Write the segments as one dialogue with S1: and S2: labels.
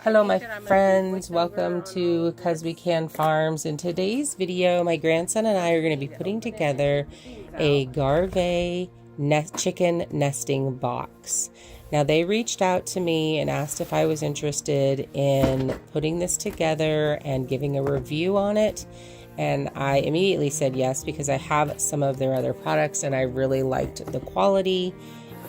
S1: Hello my friends, welcome to 'Cause We Can Farms. In today's video, my grandson and I are going to be putting together a Garvee chicken nesting box. Now they reached out to me and asked if I was interested in putting this together and giving a review on it. And I immediately said yes because I have some of their other products and I really liked the quality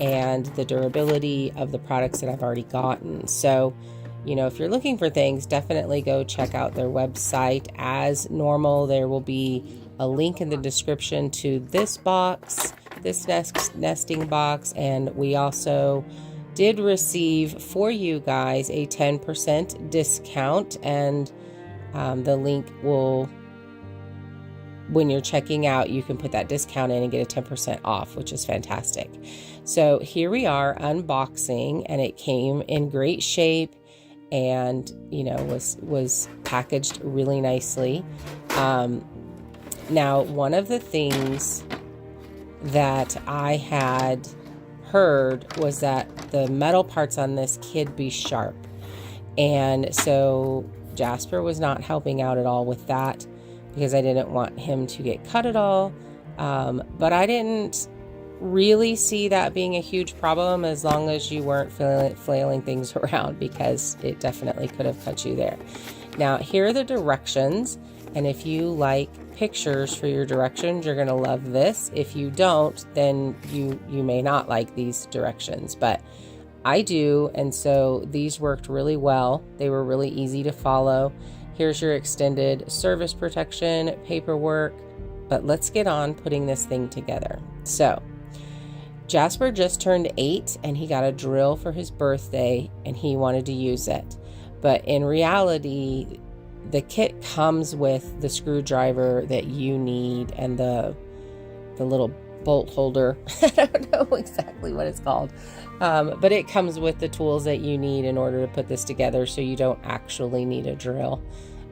S1: and the durability of the products that I've already gotten. So, you know, if you're looking for things, definitely go check out their website. As normal, there will be a link in the description to this box, this nesting box, and we also did receive for you guys a 10% discount, and the link will, when you're checking out, you can put that discount in and get a 10% off, which is fantastic. So here we are unboxing, and it came in great shape and, you know, was packaged really nicely. Now, one of the things that I had heard was that the metal parts on this could be sharp. And so Jasper was not helping out at all with that because I didn't want him to get cut at all. But I didn't really see that being a huge problem as long as you weren't flailing things around, because it definitely could have cut you there. Now, here are the directions, and if you like pictures for your directions, you're going to love this. If you don't, then you may not like these directions, but I do, and so these worked really well. They were really easy to follow. Here's your extended service protection paperwork, but let's get on putting this thing together. So Jasper just turned 8 and he got a drill for his birthday and he wanted to use it. But in reality, the kit comes with the screwdriver that you need and the little bolt holder. I don't know exactly what it's called. But it comes with the tools that you need in order to put this together, so you don't actually need a drill.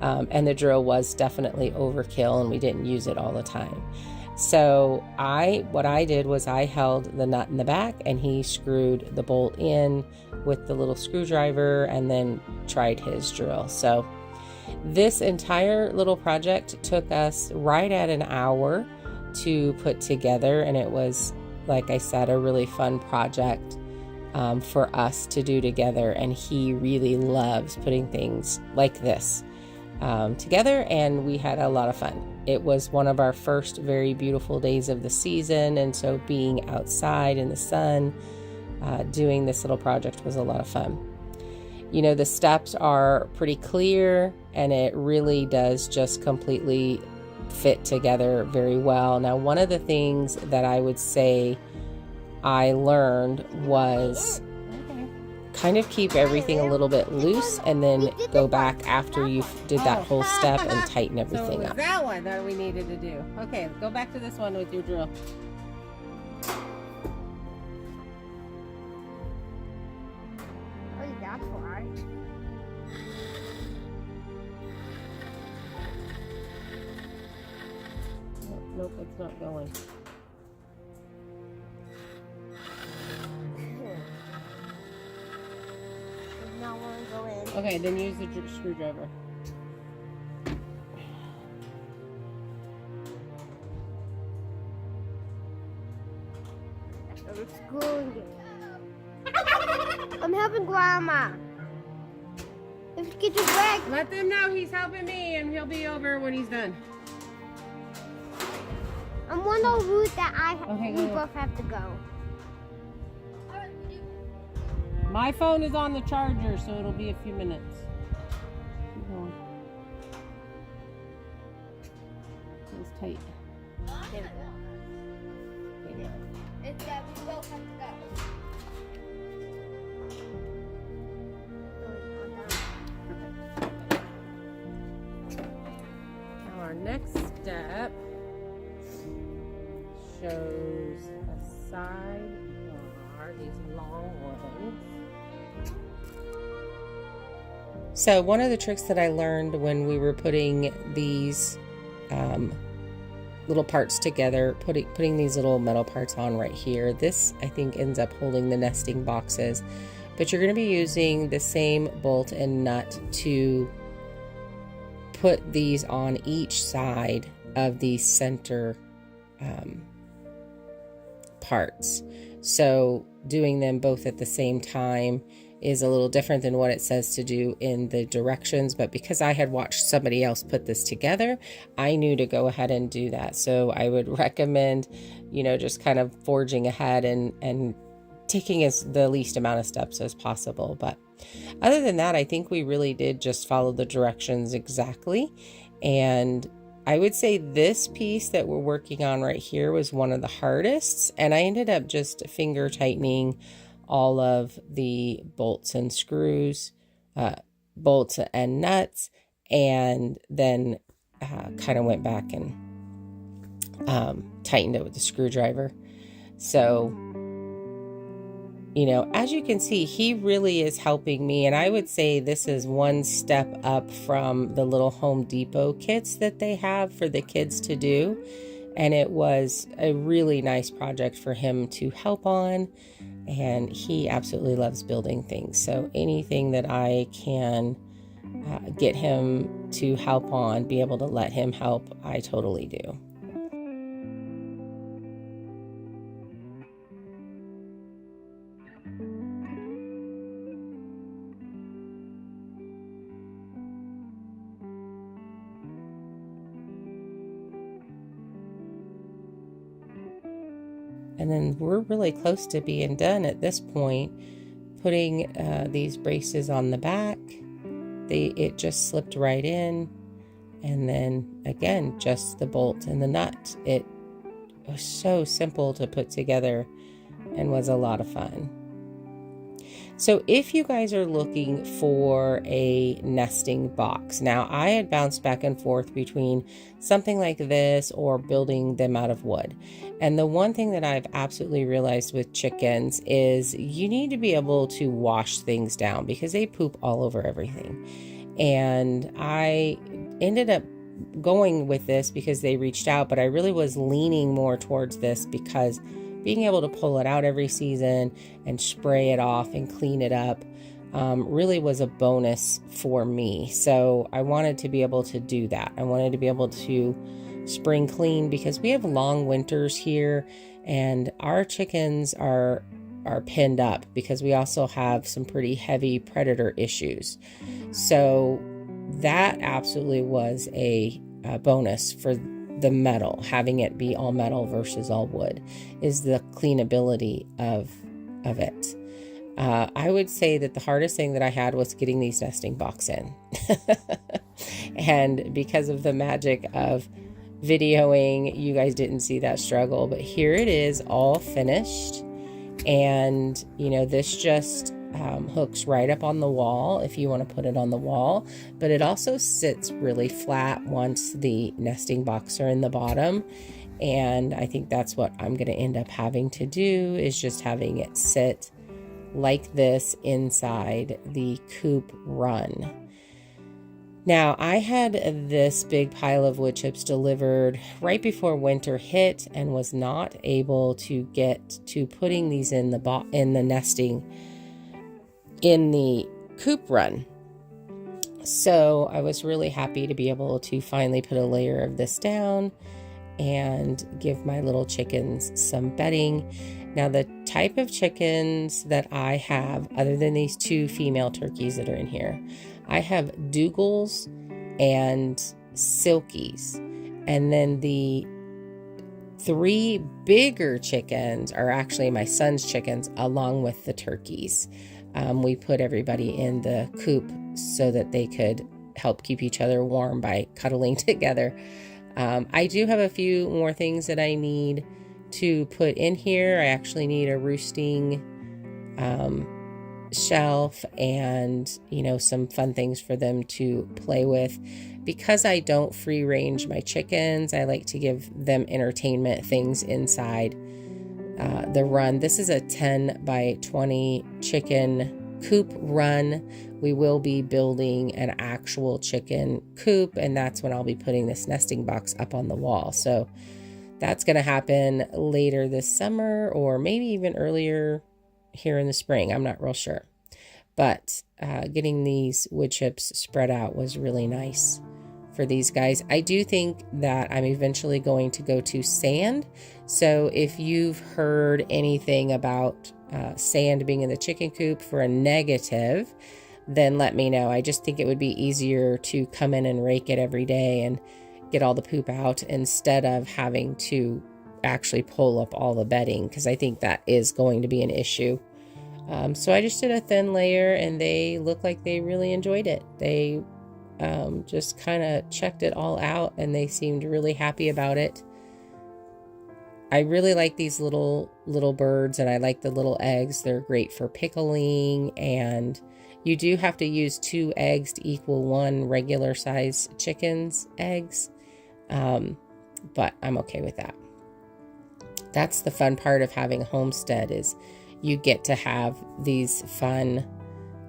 S1: And the drill was definitely overkill and we didn't use it all the time. So what I did was I held the nut in the back and he screwed the bolt in with the little screwdriver and then tried his drill. So this entire little project took us right at an hour to put together, and it was, like I said, a really fun project for us to do together, and he really loves putting things like this together, and we had a lot of fun. It was one of our first very beautiful days of the season, and so being outside in the sun doing this little project was a lot of fun. You know, the steps are pretty clear and it really does just completely fit together very well. Now, one of the things that I would say I learned was kind of keep everything a little bit loose and then go back after you did that whole step and tighten everything up.
S2: So that one that we needed to do. Okay, go back to this one with your drill.
S3: Oh, that's hard.
S2: Nope, it's not going. Okay, then use the screwdriver.
S3: I'm screwing it. I'm helping Grandma. Let's get this back.
S2: Let them know he's helping me and he'll be over when he's done.
S3: I'm on the route that we
S2: go.
S3: both have to go.
S2: My phone is on the charger, so it'll be a few minutes. Keep going. It's tight.
S3: There we go. It's that we both have to go.
S2: Now our next step shows a side bar, these long ones.
S1: So one of the tricks that I learned when we were putting these little parts together, putting these little metal parts on right here, this I think ends up holding the nesting boxes but you're going to be using the same bolt and nut to put these on each side of the center parts. So doing them both at the same time is a little different than what it says to do in the directions, but because I had watched somebody else put this together, I knew to go ahead and do that. So I would recommend, just kind of forging ahead and taking the least amount of steps as possible. But other than that, I think we really did just follow the directions exactly. And I would say this piece that we're working on right here was one of the hardest, and I ended up just finger tightening all of the bolts and screws, bolts and nuts, and then kind of went back and tightened it with the screwdriver. So, as you can see, he really is helping me, and I would say this is one step up from the little Home Depot kits that they have for the kids to do, and it was a really nice project for him to help on. And he absolutely loves building things. So anything that I can get him to help on, be able to let him help, I totally do. And then we're really close to being done at this point, putting these braces on the back. It just slipped right in. And then again, just the bolt and the nut. It was so simple to put together and was a lot of fun. So if you guys are looking for a nesting box, now I had bounced back and forth between something like this or building them out of wood. And the one thing that I've absolutely realized with chickens is you need to be able to wash things down because they poop all over everything. And I ended up going with this because they reached out, but I really was leaning more towards this because being able to pull it out every season and spray it off and clean it up really was a bonus for me. So I wanted to be able to do that. I wanted to be able to spring clean because we have long winters here and our chickens are pinned up because we also have some pretty heavy predator issues. So that absolutely was a bonus for the metal, having it be all metal versus all wood, is the cleanability of it. I would say that the hardest thing that I had was getting these nesting box in. And because of the magic of videoing, you guys didn't see that struggle, but here it is all finished. And this just hooks right up on the wall if you want to put it on the wall, but it also sits really flat once the nesting box are in the bottom. And I think that's what I'm going to end up having to do, is just having it sit like this inside the coop run. Now, I had this big pile of wood chips delivered right before winter hit and was not able to get to putting these in the nesting in the coop run. So I was really happy to be able to finally put a layer of this down and give my little chickens some bedding. Now, the type of chickens that I have, other than these 2 female turkeys that are in here, I have Dougals and Silkies. And then the 3 bigger chickens are actually my son's chickens along with the turkeys. We put everybody in the coop so that they could help keep each other warm by cuddling together. I do have a few more things that I need to put in here. I actually need a roosting shelf and, some fun things for them to play with. Because I don't free range my chickens, I like to give them entertainment things inside the run. This is a 10 by 20 chicken coop run. We will be building an actual chicken coop, and that's when I'll be putting this nesting box up on the wall. So that's going to happen later this summer or maybe even earlier here in the spring. I'm not real sure. But getting these wood chips spread out was really nice for these guys. I do think that I'm eventually going to go to sand. So if you've heard anything about sand being in the chicken coop for a negative, then let me know. I just think it would be easier to come in and rake it every day and get all the poop out instead of having to actually pull up all the bedding, because I think that is going to be an issue. So I just did a thin layer, and they look like they really enjoyed it. They just kind of checked it all out, and they seemed really happy about it. I really like these little birds, and I like the little eggs. They're great for pickling, and you do have to use 2 eggs to equal 1 regular size chicken's eggs. But I'm okay with that. That's the fun part of having a homestead, is you get to have these fun,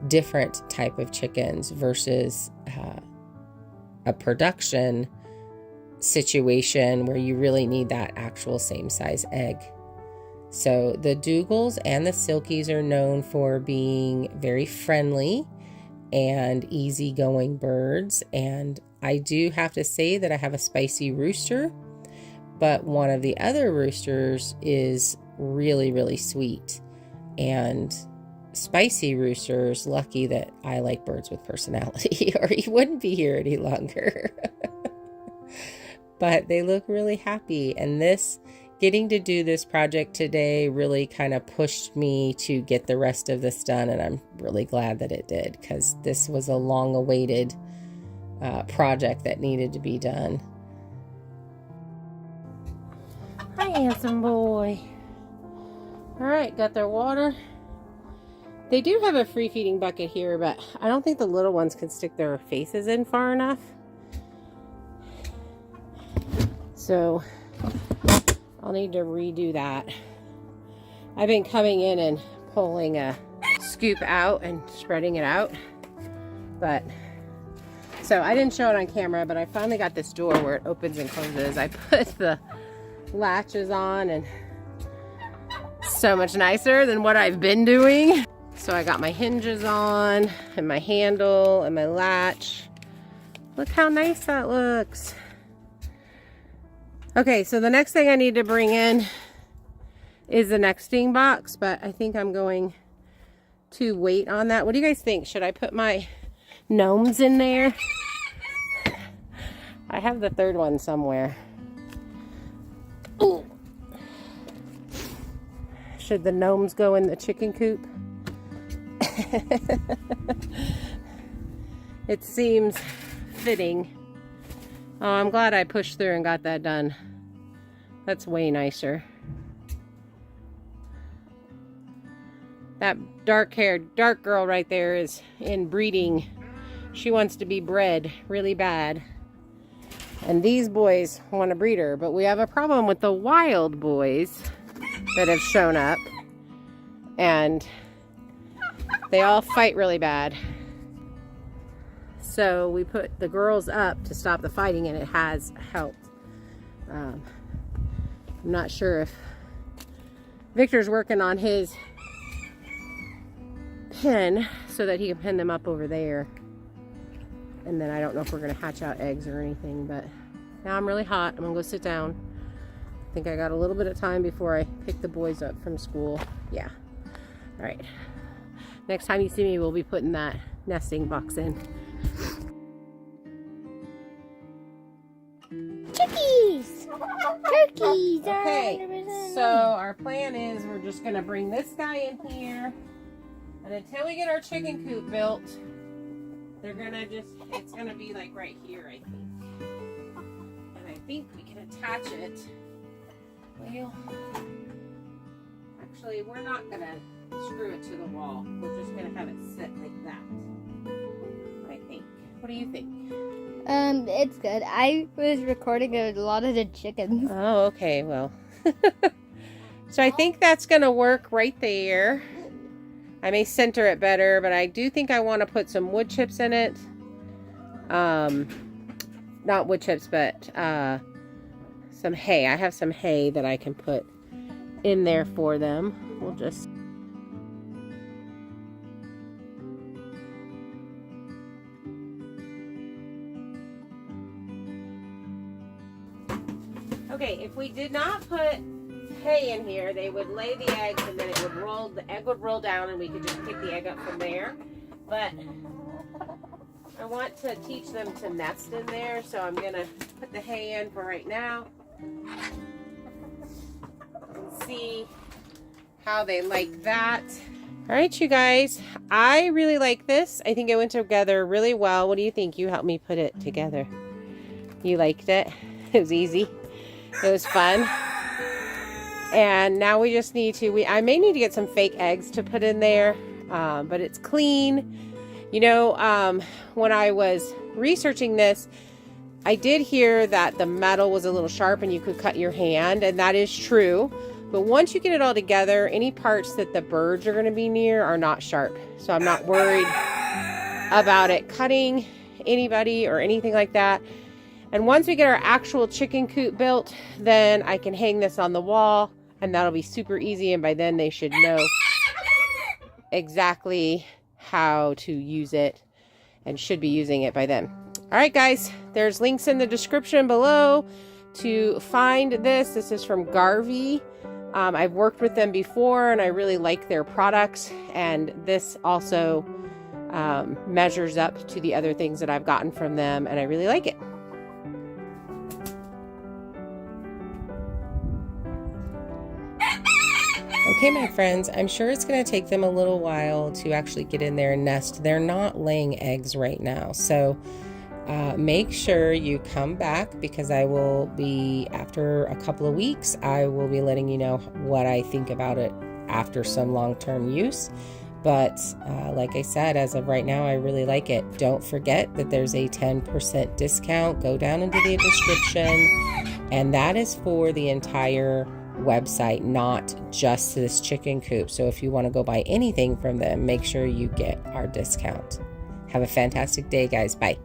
S1: different type of chickens versus a production situation where you really need that actual same size egg. So the Dougals and the Silkies are known for being very friendly and easygoing birds. And I do have to say that I have a spicy rooster, but one of the other roosters is really, really sweet. And spicy rooster's lucky that I like birds with personality, or he wouldn't be here any longer. But they look really happy. And getting to do this project today really kind of pushed me to get the rest of this done. And I'm really glad that it did, because this was a long awaited project that needed to be done.
S2: Hi, handsome boy. All right, got their water. They do have a free feeding bucket here, but I don't think the little ones can stick their faces in far enough. So I'll need to redo that. I've been coming in and pulling a scoop out and spreading it out. So I didn't show it on camera, but I finally got this door where it opens and closes. I put the latches on, and so much nicer than what I've been doing. So I got my hinges on and my handle and my latch. Look how nice that looks. Okay, so the next thing I need to bring in is the nesting box, but I think I'm going to wait on that. What do you guys think? Should I put my gnomes in there? I have the third one somewhere. Ooh. Should the gnomes go in the chicken coop? It seems fitting. Oh, I'm glad I pushed through and got that done. That's way nicer. That dark-haired, dark girl right there is in breeding. She wants to be bred really bad. And these boys want to breed her, but we have a problem with the wild boys that have shown up. And they all fight really bad. So we put the girls up to stop the fighting, and it has helped. I'm not sure if Victor's working on his pen so that he can pen them up over there. And then I don't know if we're going to hatch out eggs or anything, but now I'm really hot. I'm going to go sit down. I think I got a little bit of time before I pick the boys up from school. Yeah. All right. Next time you see me, we'll be putting that nesting box in.
S3: Chickies! Turkeys!
S2: Okay, so our plan is we're just going to bring this guy in here. And until we get our chicken coop built, they're going to it's going to be like right here, I think. And I think we can attach it. Well, actually, we're not going to screw it to the wall. We're just going to have it sit like that, I think. What do you think?
S3: It's good. I was recording a lot of the chickens.
S2: Oh, okay. Well, so I think that's going to work right there. I may center it better, but I do think I want to put some wood chips in it. Not wood chips, but some hay. I have some hay that I can put in there for them. We'll just... Okay, if we did not put hay in here, they would lay the eggs and then the egg would roll down and we could just pick the egg up from there. But I want to teach them to nest in there, so I'm gonna put the hay in for right now and see how they like that. All right, you guys, I really like this. I think it went together really well. What do you think? You helped me put it together. You liked it? It was easy. It was fun. And now we just need to, I may need to get some fake eggs to put in there, but it's clean. You know, when I was researching this, I did hear that the metal was a little sharp and you could cut your hand, and that is true. But once you get it all together, any parts that the birds are going to be near are not sharp. So I'm not worried about it cutting anybody or anything like that. And once we get our actual chicken coop built, then I can hang this on the wall and that'll be super easy. And by then they should know exactly how to use it and should be using it by then. All right, guys, there's links in the description below to find this. This is from Garvee. I've worked with them before and I really like their products, and this also measures up to the other things that I've gotten from them, and I really like it.
S1: Okay, my friends, I'm sure it's going to take them a little while to actually get in there and nest. They're not laying eggs right now, so make sure you come back, because I will be, after a couple of weeks, I will be letting you know what I think about it after some long-term use. But like I said, as of right now, I really like it. Don't forget that there's a 10% discount. Go down into the description, and that is for the entire website, not just this chicken coop. So if you want to go buy anything from them, make sure you get our discount. Have a fantastic day, guys. Bye.